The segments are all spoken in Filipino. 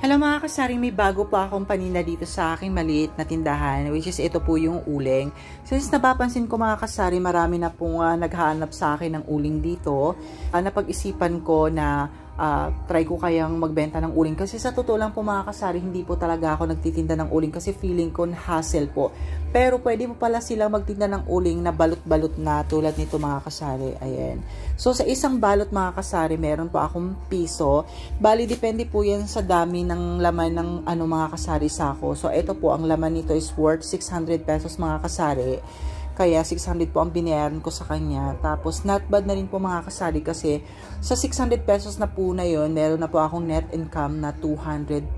Hello mga kasari, may bago pa akong paninda dito sa aking maliit na tindahan, which is ito po yung uling. Since napapansin ko mga kasari, marami na pong naghahanap sa akin ng uling dito. Napag-isipan ko na try ko kayang magbenta ng uling. Kasi sa totoo lang po mga kasari, hindi po talaga ako nagtitinda ng uling kasi feeling ko hassle po. Pero pwede mo pala silang magtinda ng uling na balot-balot na tulad nito mga kasari. Ayan. So sa isang balot mga kasari, meron po akong piso. Bali, depende po yan sa dami ng laman ng mga kasari sako. So ito po, ang laman nito is worth 600 pesos mga kasari. Kaya 600 po ang binayaran ko sa kanya. Tapos not bad na rin po mga kasari kasi sa 600 pesos na po na yun, meron na po akong net income na 220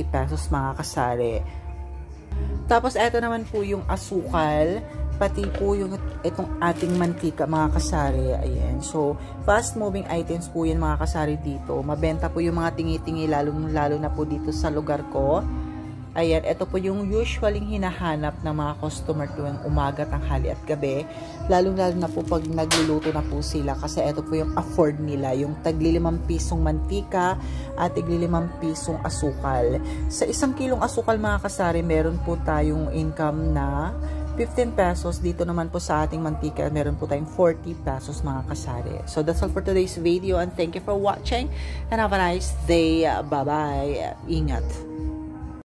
pesos mga kasari. Tapos eto naman po yung asukal, pati po yung itong ating mantika mga kasari. Ayan. So fast moving items po yan mga kasari dito. Mabenta po yung mga tingi-tingi lalo na po dito sa lugar ko. Ayan, ito po yung usually hinahanap ng mga customer tuwing umaga, tanghali at gabi. Lalo-lalo na po pag nagluluto na po sila kasi ito po yung afford nila. Yung tagli 5 pisong mantika at tagli 5 pisong asukal. Sa 1 kilong asukal mga kasari, meron po tayong income na 15 pesos. Dito naman po sa ating mantika, meron po tayong 40 pesos mga kasari. So that's all for today's video and thank you for watching and have a nice day. Bye-bye. Ingat.